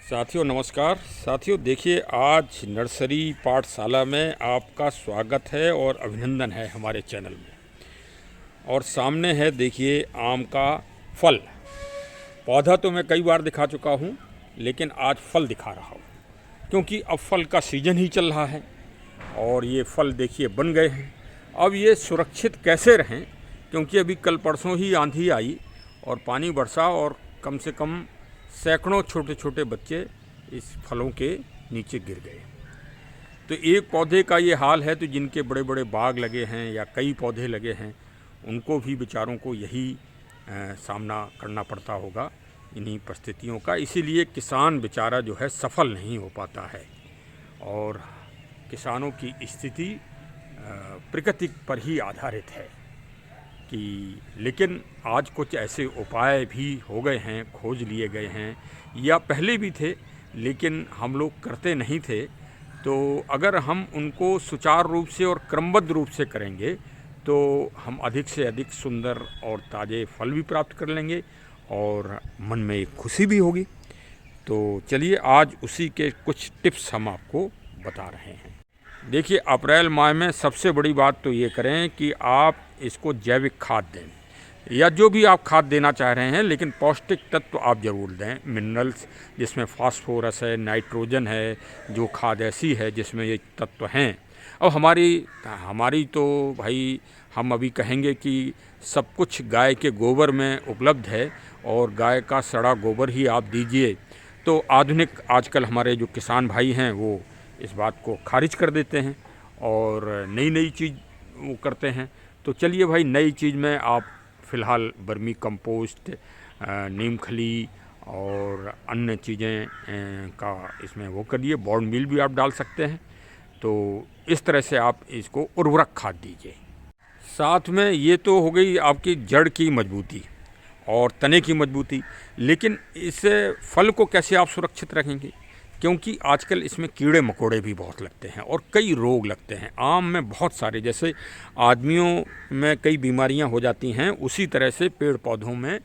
साथियों नमस्कार। साथियों देखिए, आज नर्सरी पाठशाला में आपका स्वागत है और अभिनंदन है हमारे चैनल में। और सामने है देखिए आम का फल। पौधा तो मैं कई बार दिखा चुका हूँ, लेकिन आज फल दिखा रहा हूँ क्योंकि अब फल का सीजन ही चल रहा है और ये फल देखिए बन गए हैं। अब ये सुरक्षित कैसे रहें, क्योंकि अभी कल परसों ही आंधी आई और पानी बरसा और कम से कम सैकड़ों छोटे छोटे बच्चे इस फलों के नीचे गिर गए। तो एक पौधे का ये हाल है, तो जिनके बड़े बड़े बाग लगे हैं या कई पौधे लगे हैं उनको भी बेचारों को यही सामना करना पड़ता होगा इन्हीं परिस्थितियों का। इसीलिए किसान बेचारा जो है सफल नहीं हो पाता है और किसानों की स्थिति प्रकृति पर ही आधारित है कि लेकिन आज कुछ ऐसे उपाय भी हो गए हैं, खोज लिए गए हैं या पहले भी थे लेकिन हम लोग करते नहीं थे। तो अगर हम उनको सुचारू रूप से और क्रमबद्ध रूप से करेंगे तो हम अधिक से अधिक सुंदर और ताज़े फल भी प्राप्त कर लेंगे और मन में एक खुशी भी होगी। तो चलिए आज उसी के कुछ टिप्स हम आपको बता रहे हैं। देखिए, अप्रैल माह में सबसे बड़ी बात तो ये करें कि आप इसको जैविक खाद दें या जो भी आप खाद देना चाह रहे हैं, लेकिन पौष्टिक तत्व आप ज़रूर दें। मिनरल्स जिसमें फास्फोरस है, नाइट्रोजन है, जो खाद ऐसी है जिसमें ये तत्व हैं। अब हमारी तो भाई हम अभी कहेंगे कि सब कुछ गाय के गोबर में उपलब्ध है और गाय का सड़ा गोबर ही आप दीजिए। तो आधुनिक आजकल हमारे जो किसान भाई हैं वो इस बात को खारिज कर देते हैं और नई चीज़ वो करते हैं। तो चलिए भाई, नई चीज़ में आप फ़िलहाल वर्मी कंपोस्ट, नीम खली और अन्य चीज़ें का इसमें वो करिए। बॉर्न मील भी आप डाल सकते हैं। तो इस तरह से आप इसको उर्वरक खाद दीजिए। साथ में ये तो हो गई आपकी जड़ की मजबूती और तने की मजबूती, लेकिन इस फल को कैसे आप सुरक्षित रखेंगे, क्योंकि आजकल इसमें कीड़े मकोड़े भी बहुत लगते हैं और कई रोग लगते हैं। आम में बहुत सारे, जैसे आदमियों में कई बीमारियां हो जाती हैं, उसी तरह से पेड़ पौधों में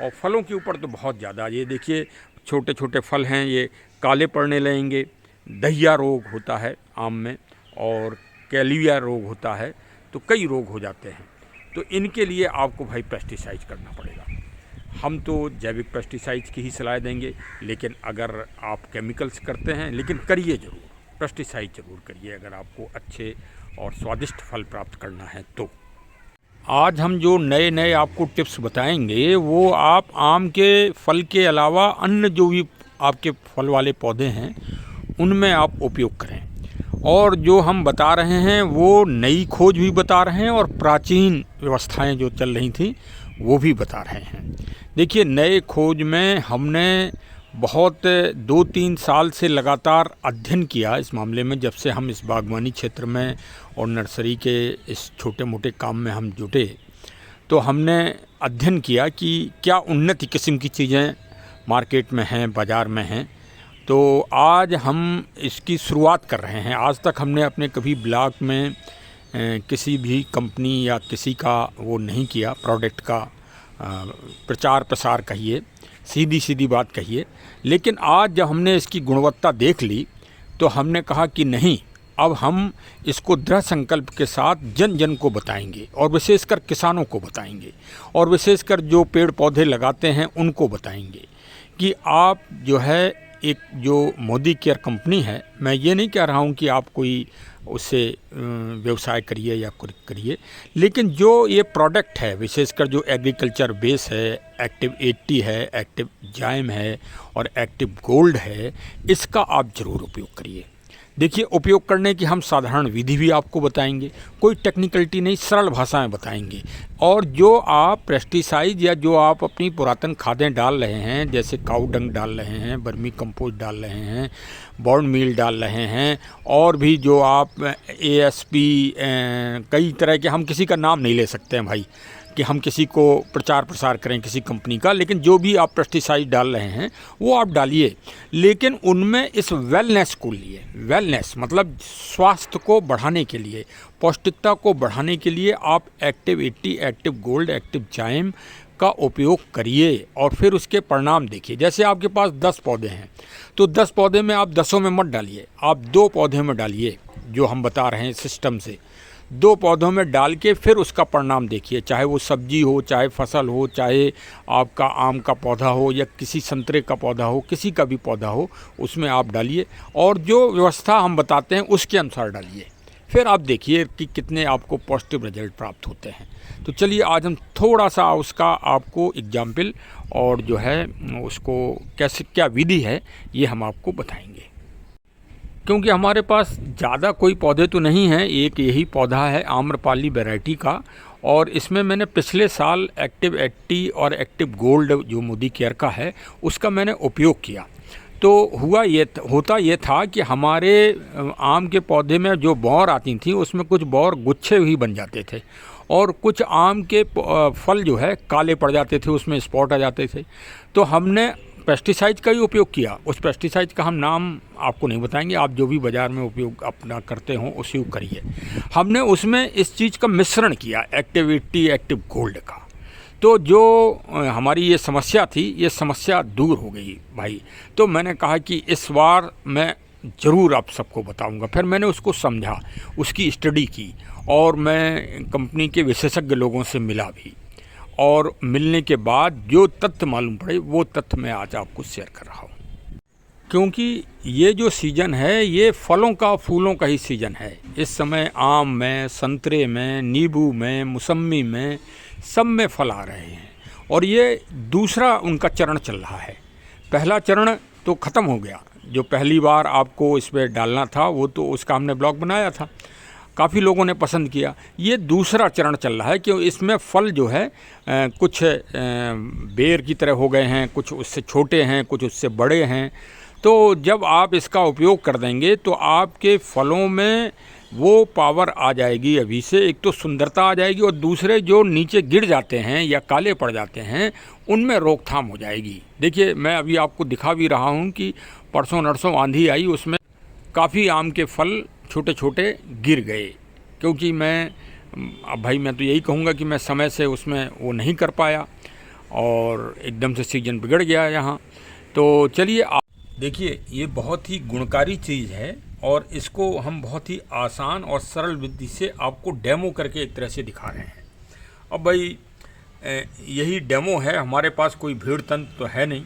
और फलों के ऊपर तो बहुत ज़्यादा। ये देखिए छोटे छोटे फल हैं, ये काले पड़ने लगेंगे। दहिया रोग होता है आम में और कैलिया रोग होता है, तो कई रोग हो जाते हैं। तो इनके लिए आपको भाई पेस्टिसाइड करना पड़ेगा। हम तो जैविक पेस्टिसाइड्स की ही सलाह देंगे, लेकिन अगर आप केमिकल्स करते हैं, लेकिन करिए ज़रूर, पेस्टिसाइड ज़रूर करिए अगर आपको अच्छे और स्वादिष्ट फल प्राप्त करना है। तो आज हम जो नए नए आपको टिप्स बताएंगे वो आप आम के फल के अलावा अन्य जो भी आपके फल वाले पौधे हैं उनमें आप उपयोग करें। और जो हम बता रहे हैं वो नई खोज भी बता रहे हैं और प्राचीन व्यवस्थाएं जो चल रही थी वो भी बता रहे हैं। देखिए, नए खोज में हमने बहुत 2-3 साल से लगातार अध्ययन किया इस मामले में। जब से हम इस बागवानी क्षेत्र में और नर्सरी के इस छोटे मोटे काम में हम जुटे, तो हमने अध्ययन किया कि क्या उन्नत किस्म की चीज़ें मार्केट में हैं, बाज़ार में हैं। तो आज हम इसकी शुरुआत कर रहे हैं। आज तक हमने अपने कभी ब्लॉग में किसी भी कंपनी या किसी का वो नहीं किया, प्रोडक्ट का प्रचार प्रसार कहिए, सीधी बात कहिए। लेकिन आज जब हमने इसकी गुणवत्ता देख ली तो हमने कहा कि नहीं, अब हम इसको दृढ़ संकल्प के साथ जन जन को बताएंगे और विशेषकर किसानों को बताएंगे और विशेषकर जो पेड़ पौधे लगाते हैं उनको बताएंगे कि आप जो है एक जो मोदी केयर कंपनी है, मैं ये नहीं कह रहा हूँ कि आप कोई उससे व्यवसाय करिए या कुछ करिए, लेकिन जो ये प्रोडक्ट है, विशेषकर जो एग्रीकल्चर बेस है, एक्टिव 80 है, एक्टिव जाइम है और एक्टिव गोल्ड है, इसका आप ज़रूर उपयोग करिए। देखिए, उपयोग करने की हम साधारण विधि भी आपको बताएंगे, कोई टेक्निकलिटी नहीं, सरल भाषा में बताएंगे। और जो आप पेस्टिसाइड या जो आप अपनी पुरातन खादें डाल रहे हैं, जैसे काऊ डंग डाल रहे हैं, वर्मी कंपोस्ट डाल रहे हैं, बॉर्न मील डाल रहे हैं, और भी जो आप ASP कई तरह के, हम किसी का नाम नहीं ले सकते हैं भाई कि हम किसी को प्रचार प्रसार करें किसी कंपनी का, लेकिन जो भी आप पेस्टिसाइड डाल रहे हैं वो आप डालिए, लेकिन उनमें इस वेलनेस को लिए, वेलनेस मतलब स्वास्थ्य को बढ़ाने के लिए, पौष्टिकता को बढ़ाने के लिए आप एक्टिव 80, एक्टिव गोल्ड, एक्टिव जाइम उसका उपयोग करिए और फिर उसके परिणाम देखिए। जैसे आपके पास 10 पौधे हैं तो 10 पौधे में आप 10 में मत डालिए, आप 2 पौधे में डालिए, जो हम बता रहे हैं सिस्टम से 2 पौधों में डाल के फिर उसका परिणाम देखिए। चाहे वो सब्जी हो, चाहे फसल हो, चाहे आपका आम का पौधा हो या किसी संतरे का पौधा हो, किसी का भी पौधा हो, उसमें आप डालिए और जो व्यवस्था हम बताते हैं उसके अनुसार डालिए। फिर आप देखिए कि कितने आपको पॉजिटिव रिजल्ट प्राप्त होते हैं। तो चलिए आज हम थोड़ा सा उसका आपको एग्जाम्पल और जो है उसको कैसे क्या विधि है ये हम आपको बताएंगे। क्योंकि हमारे पास ज़्यादा कोई पौधे तो नहीं हैं, एक यही पौधा है आम्रपाली वैरायटी का, और इसमें मैंने पिछले साल एक्टिव 80 और एक्टिव गोल्ड जो मोदी केयर का है उसका मैंने उपयोग किया। तो होता ये था कि हमारे आम के पौधे में जो बौर आती थी उसमें कुछ बौर गुच्छे ही बन जाते थे और कुछ आम के फल जो है काले पड़ जाते थे, उसमें स्पॉट आ जाते थे। तो हमने पेस्टिसाइड का ही उपयोग किया। उस पेस्टिसाइड का हम नाम आपको नहीं बताएंगे, आप जो भी बाज़ार में उपयोग अपना करते हो उसी को करिए। हमने उसमें इस चीज़ का मिश्रण किया, एक्टिव 80 एक्टिव गोल्ड का। तो जो हमारी ये समस्या थी, ये समस्या दूर हो गई भाई। तो मैंने कहा कि इस बार मैं ज़रूर आप सबको बताऊंगा। फिर मैंने उसको समझा, उसकी स्टडी की और मैं कंपनी के विशेषज्ञ लोगों से मिला भी, और मिलने के बाद जो तथ्य मालूम पड़े वो तथ्य मैं आज आपको शेयर कर रहा हूँ। क्योंकि ये जो सीज़न है ये फलों का फूलों का ही सीज़न है। इस समय आम में, संतरे में, नींबू में, मौसम्मी में, सब में फल आ रहे हैं और ये दूसरा उनका चरण चल रहा है। पहला चरण तो ख़त्म हो गया, जो पहली बार आपको इसमें डालना था वो तो उसका हमने ब्लॉग बनाया था, काफ़ी लोगों ने पसंद किया। ये दूसरा चरण चल रहा है कि इसमें फल जो है कुछ बेर की तरह हो गए हैं, कुछ उससे छोटे हैं, कुछ उससे बड़े हैं। तो जब आप इसका उपयोग कर देंगे तो आपके फलों में वो पावर आ जाएगी। अभी से एक तो सुंदरता आ जाएगी और दूसरे जो नीचे गिर जाते हैं या काले पड़ जाते हैं उनमें रोकथाम हो जाएगी। देखिए मैं अभी आपको दिखा भी रहा हूँ कि परसों नरसों आंधी आई, उसमें काफ़ी आम के फल छोटे छोटे गिर गए। क्योंकि अब भाई मैं तो यही कहूँगा कि मैं समय से उसमें वो नहीं कर पाया और एकदम से सीजन बिगड़ गया यहाँ। तो चलिए देखिए, ये बहुत ही गुणकारी चीज़ है और इसको हम बहुत ही आसान और सरल विधि से आपको डेमो करके एक तरह से दिखा रहे हैं। अब भाई यही डेमो है, हमारे पास कोई भीड़ तंत्र तो है नहीं,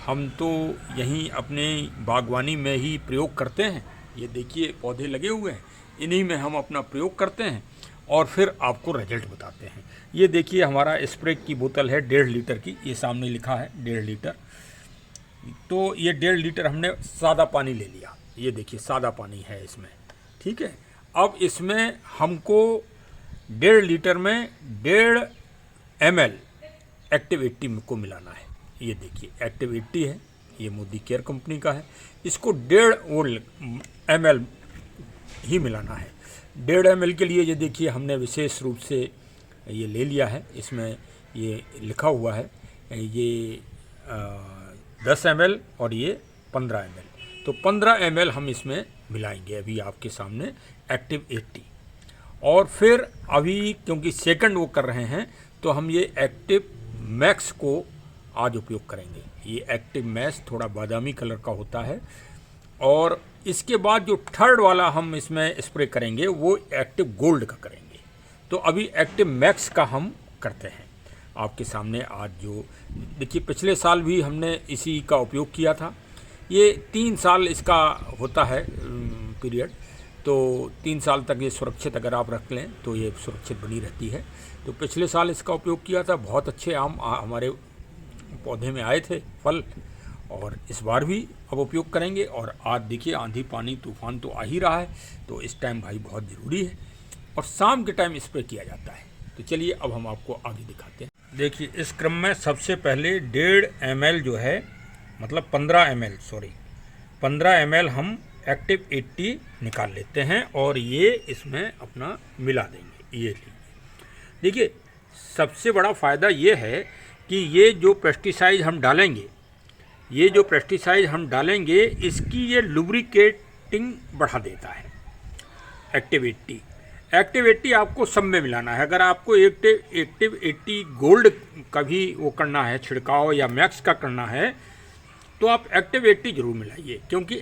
हम तो यहीं अपने बागवानी में ही प्रयोग करते हैं। ये देखिए पौधे लगे हुए हैं, इन्हीं में हम अपना प्रयोग करते हैं और फिर आपको रिजल्ट बताते हैं। ये देखिए हमारा स्प्रे की बोतल है 1.5 लीटर की, ये सामने लिखा है 1.5 लीटर। तो ये 1.5 लीटर हमने सादा पानी ले लिया, ये देखिए सादा पानी है इसमें, ठीक है। अब इसमें हमको 1.5 लीटर में 1.5 ml एक्टिव 80 को मिलाना है। ये देखिए एक्टिव 80 है, ये मोदी केयर कंपनी का है, इसको 1.5 ml ही मिलाना है। 1.5 ml के लिए ये देखिए हमने विशेष रूप से ये ले लिया है, इसमें ये लिखा हुआ है ये 10 ml और ये 15 ml। तो 15 ml हम इसमें मिलाएंगे अभी आपके सामने एक्टिव 80। और फिर अभी क्योंकि सेकंड वो कर रहे हैं तो हम ये एक्टिव मैक्स को आज उपयोग करेंगे। ये एक्टिव मैक्स थोड़ा बादामी कलर का होता है और इसके बाद जो थर्ड वाला हम इसमें स्प्रे करेंगे वो एक्टिव गोल्ड का करेंगे। तो अभी एक्टिव मैक्स का हम करते हैं आपके सामने आज। जो देखिए पिछले साल भी हमने इसी का उपयोग किया था। ये 3 साल इसका होता है पीरियड, तो 3 साल तक ये सुरक्षित अगर आप रख लें तो ये सुरक्षित बनी रहती है। तो पिछले साल इसका उपयोग किया था, बहुत अच्छे आम हमारे पौधे में आए थे फल, और इस बार भी अब उपयोग करेंगे। और आज देखिए आंधी पानी तूफान तो आ ही रहा है, तो इस टाइम भाई बहुत ज़रूरी है और शाम के टाइम स्प्रे किया जाता है। तो चलिए अब हम आपको आगे दिखाते हैं। देखिए इस क्रम में सबसे पहले 1.5 ml जो है, मतलब 15 ml हम एक्टिव 80 निकाल लेते हैं और ये इसमें अपना मिला देंगे। ये लीजिए, देखिए सबसे बड़ा फ़ायदा ये है कि ये जो पेस्टिसाइड हम डालेंगे इसकी ये लुब्रिकेटिंग बढ़ा देता है एक्टिव 80। एक्टिव 80 आपको सब में मिलाना है। अगर आपको एक्टिव 80 गोल्ड का भी वो करना है छिड़काव या मैक्स का करना है तो आप एक्टिव 80 जरूर मिलाइए, क्योंकि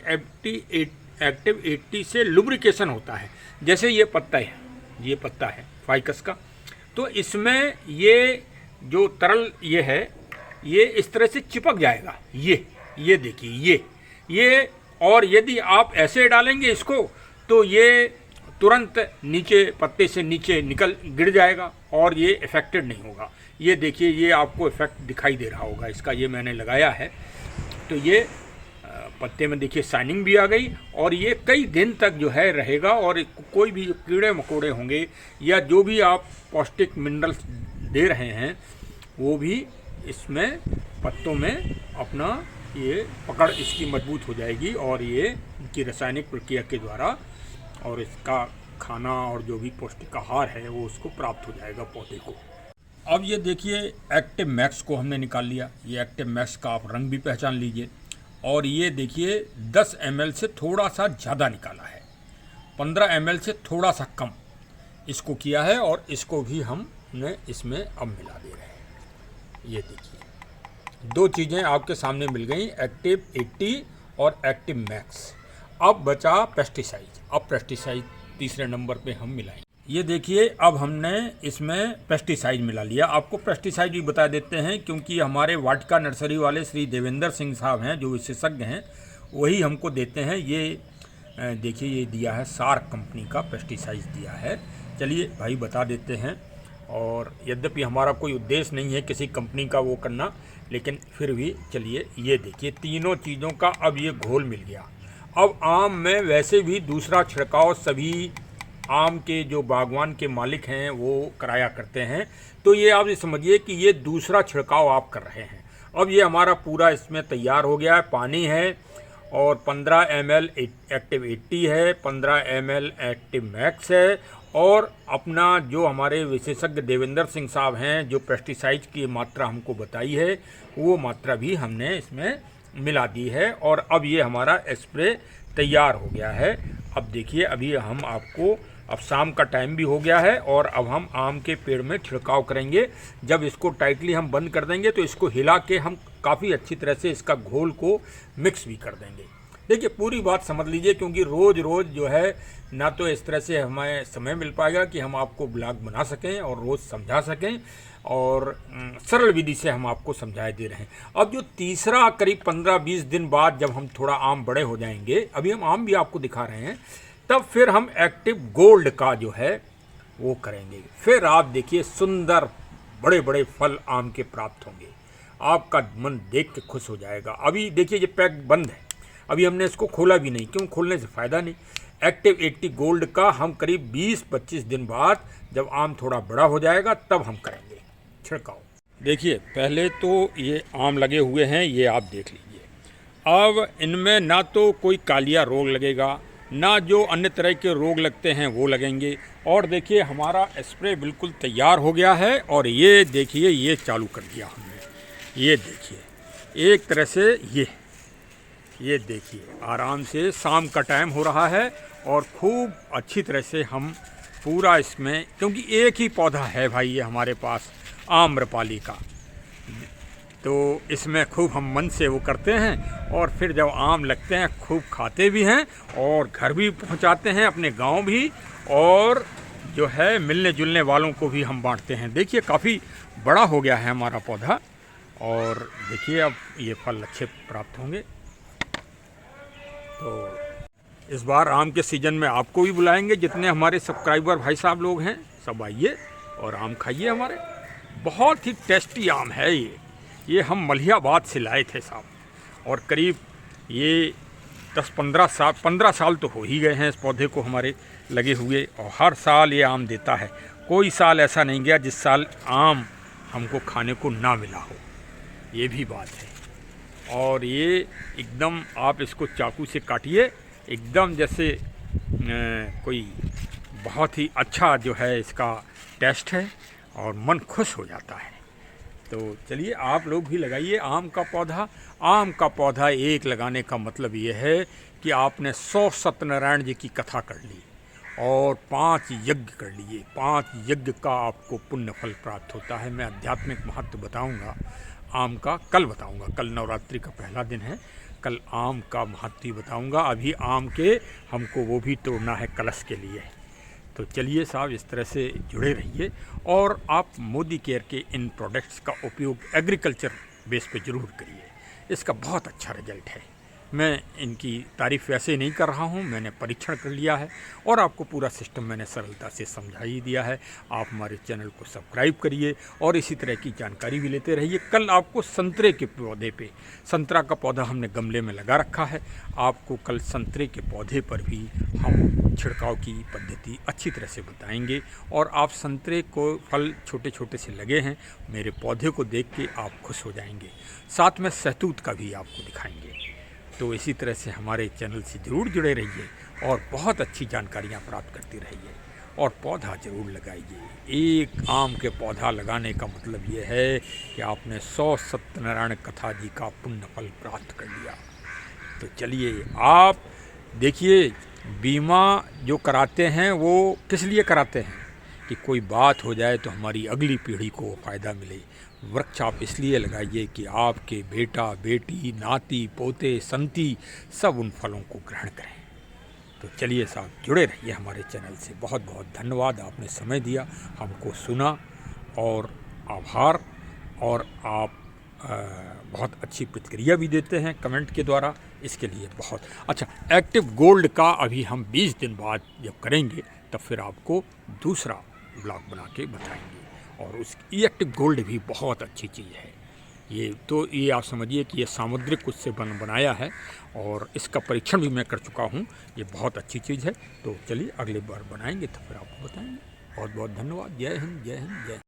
एक्टिव 80 से लुब्रिकेशन होता है। जैसे ये पत्ता है फाइकस का, तो इसमें ये जो तरल ये है ये इस तरह से चिपक जाएगा। ये देखिए ये और यदि आप ऐसे डालेंगे इसको तो ये तुरंत नीचे पत्ते से नीचे गिर जाएगा और ये इफेक्टेड नहीं होगा। ये देखिए ये आपको इफेक्ट दिखाई दे रहा होगा इसका, ये मैंने लगाया है तो ये पत्ते में देखिए शाइनिंग भी आ गई और ये कई दिन तक जो है रहेगा। और कोई भी कीड़े मकोड़े होंगे या जो भी आप पौष्टिक मिनरल्स दे रहे हैं वो भी इसमें पत्तों में अपना ये पकड़ इसकी मजबूत हो जाएगी और ये इनकी रासायनिक प्रक्रिया के द्वारा और इसका खाना और जो भी पौष्टिक आहार है वो उसको प्राप्त हो जाएगा पौधे को। अब ये देखिए एक्टिव मैक्स को हमने निकाल लिया। ये एक्टिव मैक्स का आप रंग भी पहचान लीजिए। और ये देखिए 10 ml से थोड़ा सा ज़्यादा निकाला है, 15 ml से थोड़ा सा कम इसको किया है और इसको भी हमने इसमें अब मिला दे रहे हैं। ये देखिए 2 चीज़ें आपके सामने मिल गई, एक्टिव 80 और एक्टिव मैक्स। अब बचा पेस्टिसाइड। अब पेस्टिसाइड तीसरे नंबर पे हम मिलाएंगे। ये देखिए अब हमने इसमें पेस्टिसाइड मिला लिया। आपको पेस्टिसाइड भी बता देते हैं क्योंकि हमारे वाटिका नर्सरी वाले श्री देवेंद्र सिंह साहब हैं जो विशेषज्ञ हैं, वही हमको देते हैं। ये देखिए ये दिया है सार्क कंपनी का पेस्टिसाइड दिया है। चलिए भाई बता देते हैं। और यद्यपि हमारा कोई उद्देश्य नहीं है किसी कंपनी का वो करना, लेकिन फिर भी चलिए ये देखिए तीनों चीज़ों का अब ये घोल मिल गया। अब आम में वैसे भी दूसरा छिड़काव सभी आम के जो बागवान के मालिक हैं वो कराया करते हैं, तो ये आप ये समझिए कि ये दूसरा छिड़काव आप कर रहे हैं। अब ये हमारा पूरा इसमें तैयार हो गया है। पानी है और 15 ml एक्टिव 80 है, 15 ml एक्टिव मैक्स है और अपना जो हमारे विशेषज्ञ देवेंद्र सिंह साहब हैं जो पेस्टिसाइड की मात्रा हमको बताई है वो मात्रा भी हमने इसमें मिला दी है। और अब ये हमारा स्प्रे तैयार हो गया है। अब देखिए अभी हम आपको, अब शाम का टाइम भी हो गया है और अब हम आम के पेड़ में छिड़काव करेंगे। जब इसको टाइटली हम बंद कर देंगे तो इसको हिला के हम काफ़ी अच्छी तरह से इसका घोल को मिक्स भी कर देंगे। देखिए पूरी बात समझ लीजिए, क्योंकि रोज़ रोज़ जो है ना तो इस तरह से हमें समय मिल पाएगा कि हम आपको ब्लॉग बना सकें और रोज़ समझा सकें, और सरल विधि से हम आपको समझाए दे रहे हैं। अब जो तीसरा करीब 15-20 दिन बाद जब हम थोड़ा आम बड़े हो जाएंगे, अभी हम आम भी आपको दिखा रहे हैं, तब फिर हम एक्टिव गोल्ड का जो है वो करेंगे। फिर आप देखिए सुंदर बड़े बड़े फल आम के प्राप्त होंगे, आपका मन देख के खुश हो जाएगा। अभी देखिए ये पैक बंद है, अभी हमने इसको खोला भी नहीं, क्यों खोलने से फ़ायदा नहीं। एक्टिव 80 गोल्ड का हम करीब 20-25 दिन बाद जब आम थोड़ा बड़ा हो जाएगा तब हम करेंगे छिड़काव। देखिए पहले तो ये आम लगे हुए हैं, ये आप देख लीजिए। अब इनमें ना तो कोई कालिया रोग लगेगा, ना जो अन्य तरह के रोग लगते हैं वो लगेंगे। और देखिए हमारा स्प्रे बिल्कुल तैयार हो गया है और ये देखिए ये चालू कर दिया हमने। ये देखिए एक तरह से ये देखिए आराम से शाम का टाइम हो रहा है और खूब अच्छी तरह से हम पूरा इसमें, क्योंकि एक ही पौधा है भाई ये हमारे पास आम्रपाली का, तो इसमें खूब हम मन से वो करते हैं और फिर जब आम लगते हैं खूब खाते भी हैं और घर भी पहुंचाते हैं, अपने गांव भी, और जो है मिलने जुलने वालों को भी हम बांटते हैं। देखिए काफ़ी बड़ा हो गया है हमारा पौधा और देखिए अब ये फल अच्छे प्राप्त होंगे। तो इस बार आम के सीज़न में आपको भी बुलाएंगे, जितने हमारे सब्सक्राइबर भाई साहब लोग हैं सब आइए और आम खाइए। हमारे बहुत ही टेस्टी आम है ये हम मलिहाबाद से लाए थे साहब, और करीब ये 15 साल तो हो ही गए हैं इस पौधे को हमारे लगे हुए, और हर साल ये आम देता है। कोई साल ऐसा नहीं गया जिस साल आम हमको खाने को ना मिला हो, ये भी बात है। और ये एकदम आप इसको चाकू से काटिए, एकदम जैसे कोई बहुत ही अच्छा जो है इसका टेस्ट है और मन खुश हो जाता है। तो चलिए आप लोग भी लगाइए आम का पौधा। आम का पौधा एक लगाने का मतलब ये है कि आपने 100 सत्यनारायण जी की कथा कर ली और 5 यज्ञ कर लिए। 5 यज्ञ का आपको पुण्य फल प्राप्त होता है। मैं आध्यात्मिक महत्व बताऊंगा आम का, कल बताऊंगा। कल नवरात्रि का पहला दिन है, कल आम का महत्व बताऊंगा। अभी आम के हमको वो भी तोड़ना है कलश के लिए। तो चलिए साहब, इस तरह से जुड़े रहिए और आप मोदी केयर के इन प्रोडक्ट्स का उपयोग एग्रीकल्चर बेस पे ज़रूर करिए। इसका बहुत अच्छा रिजल्ट है। मैं इनकी तारीफ़ वैसे नहीं कर रहा हूँ, मैंने परीक्षण कर लिया है और आपको पूरा सिस्टम मैंने सरलता से समझा ही दिया है। आप हमारे चैनल को सब्सक्राइब करिए और इसी तरह की जानकारी भी लेते रहिए। कल आपको संतरे के पौधे पे, संतरा का पौधा हमने गमले में लगा रखा है, आपको कल संतरे के पौधे पर भी हम छिड़काव की पद्धति अच्छी तरह से बताएंगे। और आप संतरे को फल छोटे छोटे से लगे हैं, मेरे पौधे को देख के आप खुश हो जाएंगे। साथ में सहतूत का भी आपको दिखाएंगे। तो इसी तरह से हमारे चैनल से ज़रूर जुड़े रहिए और बहुत अच्छी जानकारियाँ प्राप्त करते रहिए और पौधा ज़रूर लगाइए। एक आम के पौधा लगाने का मतलब ये है कि आपने 100 सत्यनारायण कथा जी का पुण्य फल प्राप्त कर लिया। तो चलिए, आप देखिए, बीमा जो कराते हैं वो किस लिए कराते हैं कि कोई बात हो जाए तो हमारी अगली पीढ़ी को फ़ायदा मिले। वृक्ष आप इसलिए लगाइए कि आपके बेटा बेटी, नाती पोते, संती सब उन फलों को ग्रहण करें। तो चलिए साहब, जुड़े रहिए हमारे चैनल से। बहुत बहुत धन्यवाद, आपने समय दिया, हमको सुना और आभार। और आप बहुत अच्छी प्रतिक्रिया भी देते हैं कमेंट के द्वारा, इसके लिए बहुत अच्छा। एक्टिव गोल्ड का अभी हम 20 दिन बाद जब करेंगे तब फिर आपको दूसरा ब्लॉग बना के बताएंगे। और उस एक्टिव गोल्ड भी बहुत अच्छी चीज़ है। ये आप समझिए कि ये सामुद्रिक उससे बनाया है और इसका परीक्षण भी मैं कर चुका हूँ। ये बहुत अच्छी चीज़ है। तो चलिए, अगली बार बनाएंगे तो फिर आपको बताएंगे। बहुत बहुत धन्यवाद। जय हिंद, जय हिंद, जय हिंद।